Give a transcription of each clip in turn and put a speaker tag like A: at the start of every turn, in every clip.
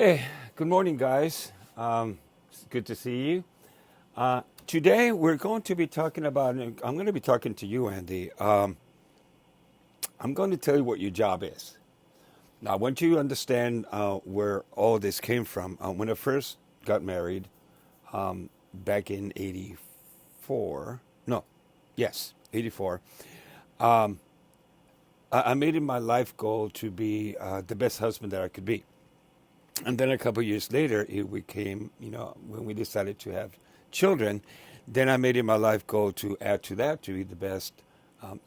A: Hey, good morning, guys. It's good to see you. Today, we're going to be talking about, I'm going to be talking to you, Andy. I'm going to tell you what your job is. Now, I want you to understand where all this came from. When I first got married back in 84, no, yes, 84, I made it my life goal to be the best husband that I could be. And then a couple of years later, it became, when we decided to have children, then I made it my life goal to add to that to be the best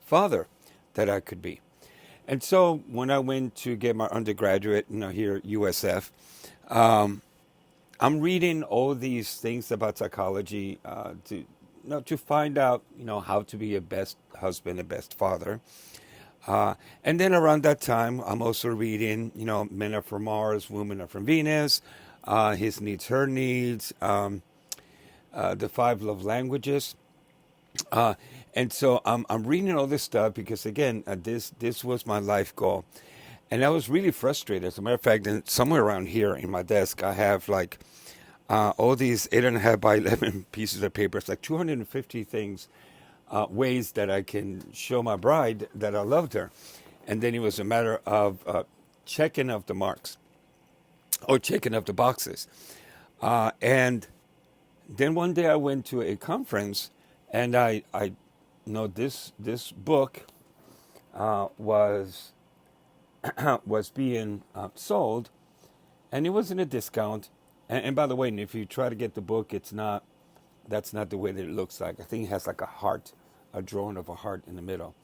A: father that I could be. And so when I went to get my undergraduate, here at USF, um, I'm reading all these things about psychology to find out, how to be a best husband, a best father. And then around that time, I'm also reading, Men Are From Mars, Women Are From Venus, His Needs, Her Needs, the Five Love Languages. Uh, and so I'm reading all this stuff because, again, this was my life goal. And I was really frustrated. As a matter of fact, somewhere around here in my desk, I have like all these 8.5 by 11 pieces of paper. It's like 250 things, ways that I can show my bride that I loved her. And then it was a matter of checking off the marks or checking off the boxes. And then one day I went to a conference, and I know this book was was being sold, and it was in a discount. And by the way, if you try to get the book, that's not the way that it looks like. I think it has like a heart, a drawing of a heart in the middle.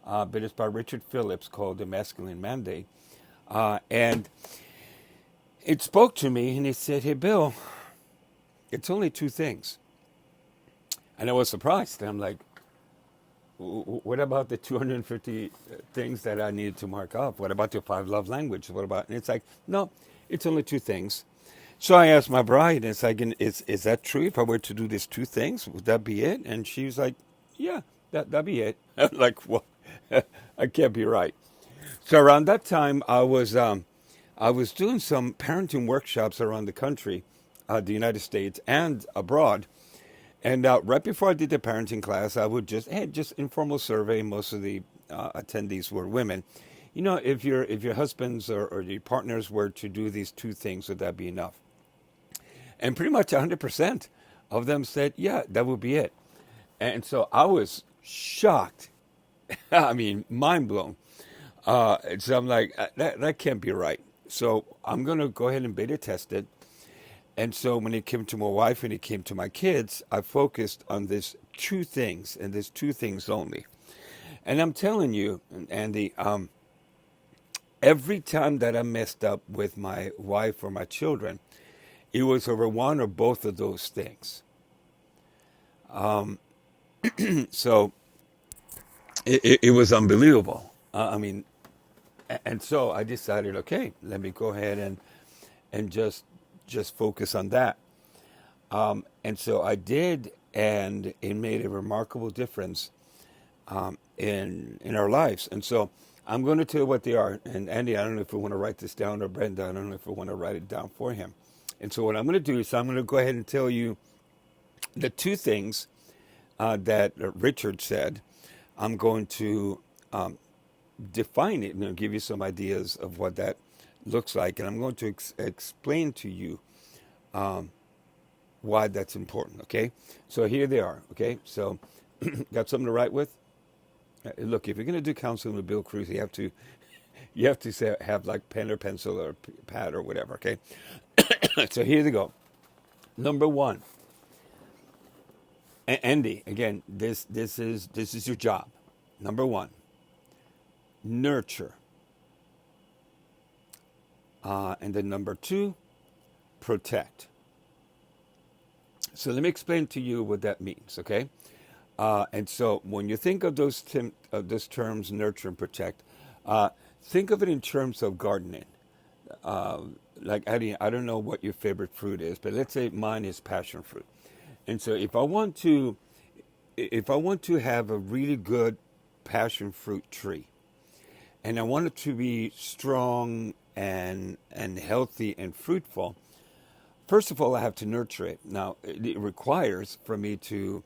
A: But it's by Richard Phillips, called The Masculine Mandate. And it spoke to me, and he said, "Hey, Bill, it's only two things." And I was surprised. And I'm like, what about the 250 things that I needed to mark off? What about the five love languages? What about, and it's like, no, it's only two things. So I asked my bride, and it's like, is that true? If I were to do these two things, would that be it? And she was like, yeah, that'd be it. I'm like, well, I can't be right. So around that time, I was doing some parenting workshops around the country, the United States and abroad. And right before I did the parenting class, I would just informal survey. Most of the attendees were women. If your husbands or your partners were to do these two things, would that be enough? And pretty much 100% of them said, yeah, that would be it. And so I was shocked. I mean, mind blown. So I'm like, that can't be right. So I'm going to go ahead and beta test it. And so when it came to my wife and it came to my kids, I focused on these two things and these two things only. And I'm telling you, Andy, every time that I messed up with my wife or my children, it was over one or both of those things. So it was unbelievable. I mean, and so I decided, okay, let me go ahead and just focus on that. And so I did, and it made a remarkable difference in our lives. And so I'm going to tell you what they are. And Andy, I don't know if we want to write this down, or Brenda, I don't know if we want to write it down for him. And so what I'm going to do is I'm going to go ahead and tell you the two things that Richard said. I'm going to define it and give you some ideas of what that looks like. And I'm going to explain to you why that's important, okay? So here they are, okay? So got something to write with? Look, if you're going to do counseling with Bill Cruz, you have to have like pen or pencil or pad or whatever, okay? So here they go. Number one, Andy, again, this is your job. Number one, nurture. And then number two, protect. So let me explain to you what that means, okay? And so when you think of those terms, nurture and protect, think of it in terms of gardening. Uh, like I don't know what your favorite fruit is, but let's say mine is passion fruit. And so if I want to have a really good passion fruit tree, and I want it to be strong and healthy and fruitful, first of all, I have to nurture it. Now, it requires for me to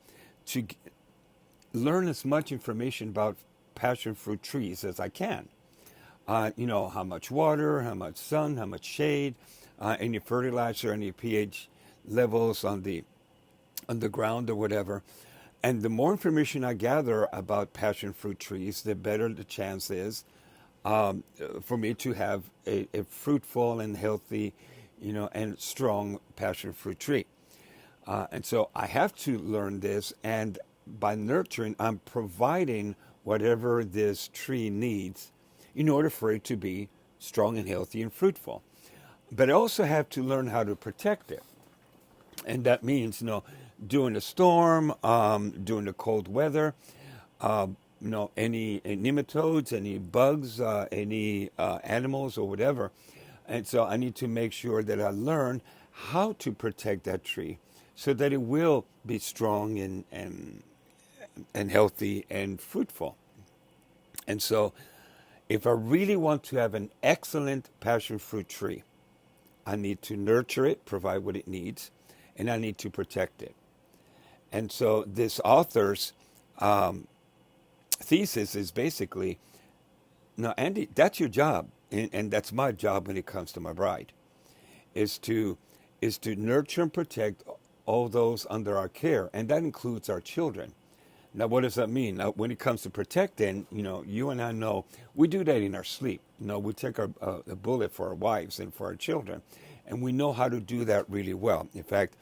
A: learn as much information about passion fruit trees as I can. How much water, how much sun, how much shade, any fertilizer, any pH levels on the ground or whatever. And the more information I gather about passion fruit trees, the better the chance is for me to have a fruitful and healthy, and strong passion fruit tree. And so I have to learn this, and by nurturing, I'm providing whatever this tree needs in order for it to be strong and healthy and fruitful. But I also have to learn how to protect it. And that means, during a storm, during the cold weather, any nematodes, any bugs, any animals or whatever. And so I need to make sure that I learn how to protect that tree so that it will be strong and healthy and fruitful. And so if I really want to have an excellent passion fruit tree, I need to nurture it, provide what it needs, and I need to protect it. And so this author's thesis is basically, now, Andy, that's your job, and that's my job when it comes to my bride, is to nurture and protect all those under our care, and that includes our children. Now, what does that mean? Now, when it comes to protecting, you and I know we do that in our sleep. We take a bullet for our wives and for our children, and we know how to do that really well. In fact,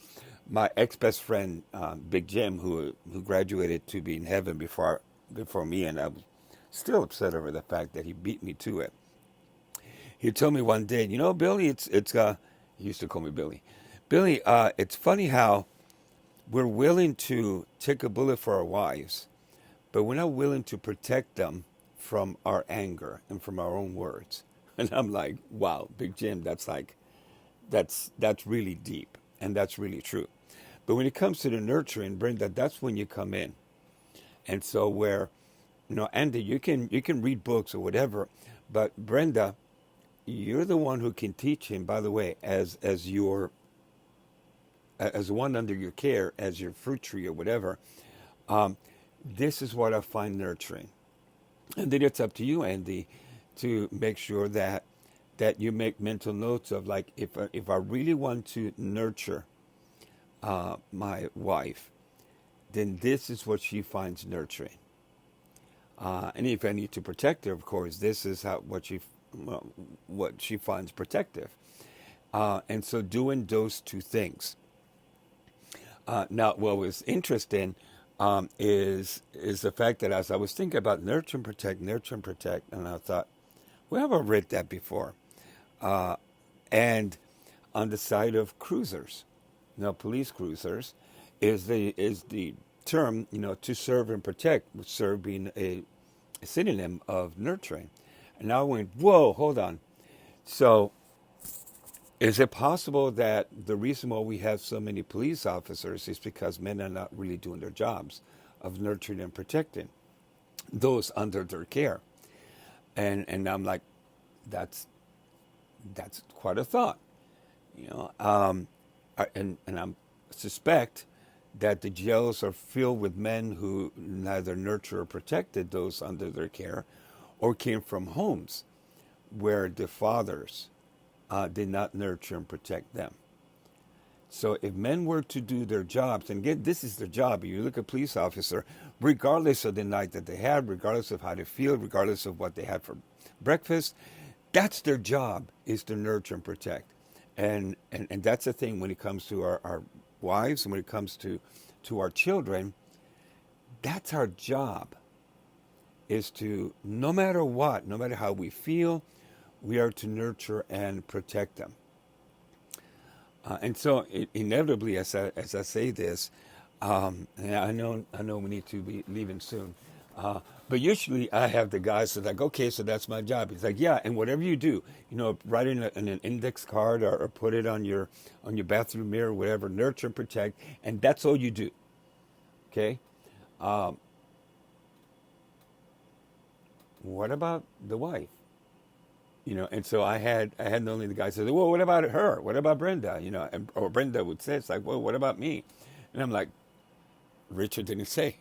A: my ex-best friend, Big Jim, who graduated to be in heaven before me, and I was still upset over the fact that he beat me to it. He told me one day, Billy, he used to call me Billy. Billy, it's funny how we're willing to take a bullet for our wives, but we're not willing to protect them from our anger and from our own words. And I'm like, wow, Big Jim, that's really deep, and that's really true. But when it comes to the nurturing, Brenda, that's when you come in. And so Andy, you can read books or whatever, but Brenda, you're the one who can teach him, by the way, as one under your care, as your fruit tree or whatever. This is what I find nurturing. And then it's up to you, Andy, to make sure that you make mental notes of, like, if I really want to nurture my wife, then this is what she finds nurturing. And if I need to protect her, of course, this is what she finds protective. And so doing those two things. Now, what was interesting is the fact that as I was thinking about nurture and protect, and I thought, well, have I read that before? And on the side of cruisers, police cruisers, is the term, to serve and protect, with serve being a synonym of nurturing. And now I went, whoa, hold on. So is it possible that the reason why we have so many police officers is because men are not really doing their jobs of nurturing and protecting those under their care? And I'm like, that's quite a thought, and I suspect that the jails are filled with men who neither nurture or protected those under their care, or came from homes where the fathers did not nurture and protect them. So if men were to do their jobs, and again, this is their job. You look at a police officer, regardless of the night that they had, regardless of how they feel, regardless of what they had for breakfast, that's their job, is to nurture and protect. And that's the thing when it comes to our wives, and when it comes to our children, that's our job, is to, no matter what, no matter how we feel, we are to nurture and protect them. And so inevitably, as I say this, and I know we need to be leaving soon, but usually I have the guys that are like, okay, so that's my job. He's like, yeah, and whatever you do, write it in an index card, or put it on your bathroom mirror, whatever, nurture and protect, and that's all you do. Okay. What about the wife? And so I had only the guy say, well, what about her? What about Brenda? Or Brenda would say, it's like, well, what about me? And I'm like, Richard didn't say.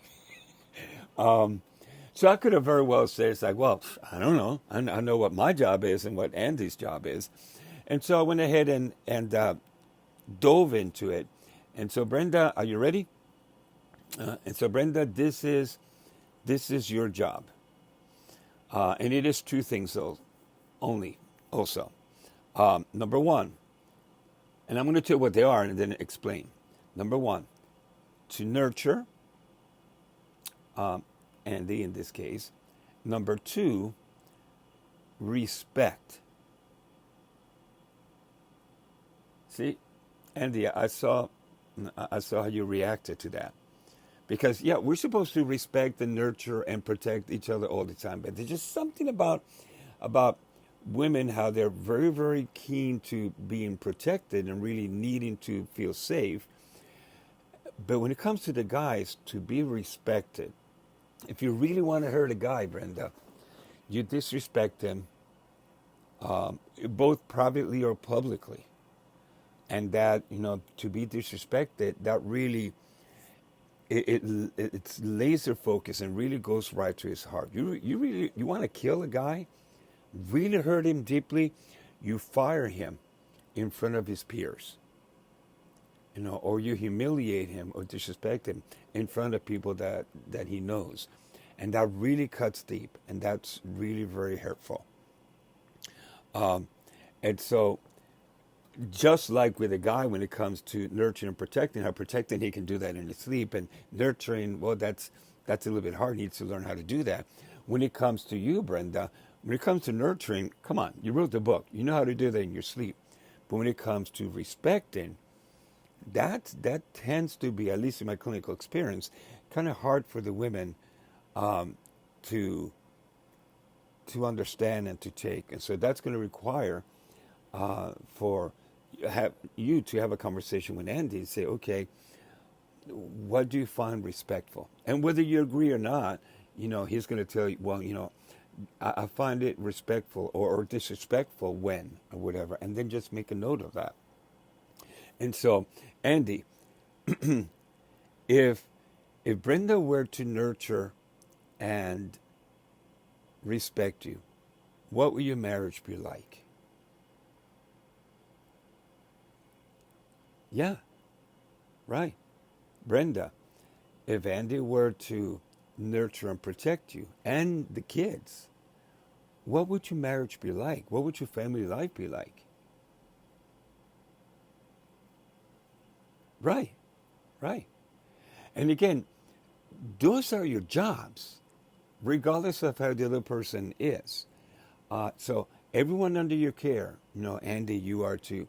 A: So I could have very well said, it's like, well, I don't know. I know what my job is and what Andy's job is. And so I went ahead and dove into it. And so, Brenda, are you ready? And so, Brenda, this is your job. And it is two things, though, only, also. Number one, and I'm going to tell you what they are and then explain. Number one, to nurture, Andy in this case. Number two, respect. See, Andy, I saw how you reacted to that. Because, yeah, we're supposed to respect and nurture and protect each other all the time. But there's just something about women, how they're very, very keen to being protected and really needing to feel safe. But when it comes to the guys, to be respected, if you really want to hurt a guy, Brenda, you disrespect him, both privately or publicly. And that, to be disrespected, that really, it's laser focus and really goes right to his heart. You want to kill a guy, really hurt him deeply, you fire him in front of his peers, or you humiliate him or disrespect him in front of people that he knows. And that really cuts deep, and that's really very hurtful. And so, just like with a guy, when it comes to nurturing and protecting, how protecting he can do that in his sleep, and nurturing, well, that's a little bit hard. He needs to learn how to do that. When it comes to you, Brenda, when it comes to nurturing, come on, you wrote the book. You know how to do that in your sleep. But when it comes to respecting, that tends to be, at least in my clinical experience, kind of hard for the women to understand and to take. And so that's going to require for you to have a conversation with Andy and say, okay, what do you find respectful? And whether you agree or not, he's going to tell you, well, I find it respectful or disrespectful when, or whatever, and then just make a note of that. And so, Andy, if Brenda were to nurture and respect you, what would your marriage be like? Yeah, right. Brenda, if Andy were to nurture and protect you and the kids, what would your marriage be like? What would your family life be like? Right, right. And again, those are your jobs, regardless of how the other person is. So everyone under your care, Andy, you are to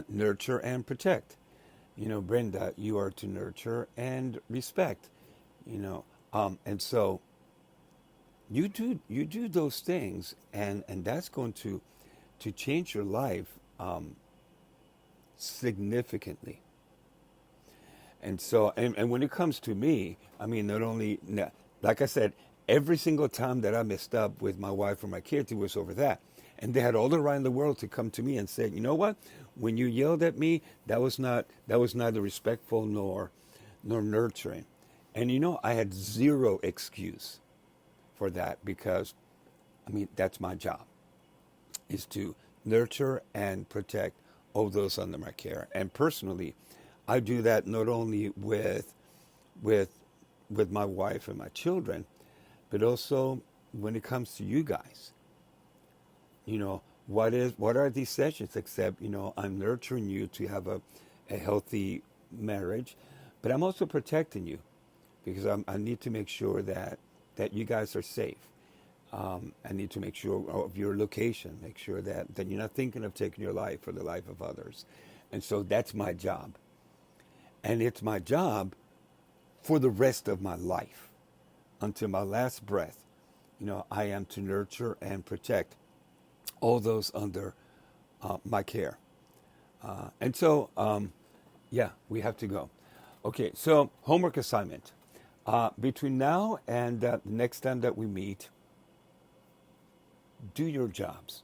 A: nurture and protect. Brenda, you are to nurture and respect. And so you do those things, and that's going to change your life significantly. And so, and when it comes to me, I mean, not only, like I said, every single time that I messed up with my wife or my kids, it was over that. And they had all the right in the world to come to me and say, you know what? When you yelled at me, that was neither respectful nor nurturing. And I had zero excuse for that, because, I mean, that's my job, is to nurture and protect all those under my care. And personally, I do that not only with my wife and my children, but also when it comes to you guys. What are these sessions except, I'm nurturing you to have a healthy marriage, but I'm also protecting you, because I need to make sure that you guys are safe. I need to make sure of your location, make sure that you're not thinking of taking your life or the life of others. And so that's my job. And it's my job for the rest of my life, until my last breath. I am to nurture and protect all those under my care. And so, yeah, we have to go. Okay, so homework assignment. Between now and the next time that we meet, do your jobs.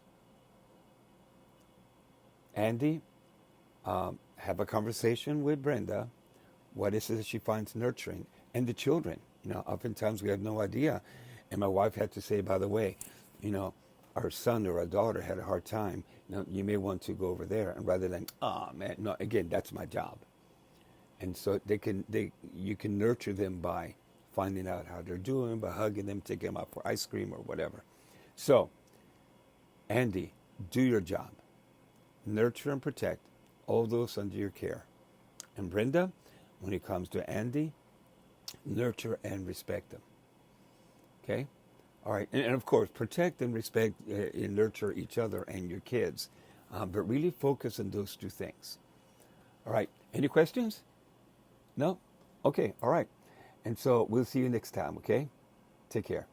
A: Andy, have a conversation with Brenda. What is it that she finds nurturing? And the children. Oftentimes we have no idea. And my wife had to say, by the way, you know, our son or our daughter had a hard time. You may want to go over there. And rather than, oh man, no, again, that's my job. And so you can nurture them by finding out how they're doing, by hugging them, taking them out for ice cream or whatever. So, Andy, do your job. Nurture and protect all those under your care. And Brenda, when it comes to Andy, nurture and respect them. Okay? All right. And of course, protect and respect and nurture each other and your kids. But really focus on those two things. All right. Any questions? No? Okay. All right. And so we'll see you next time. Okay? Take care.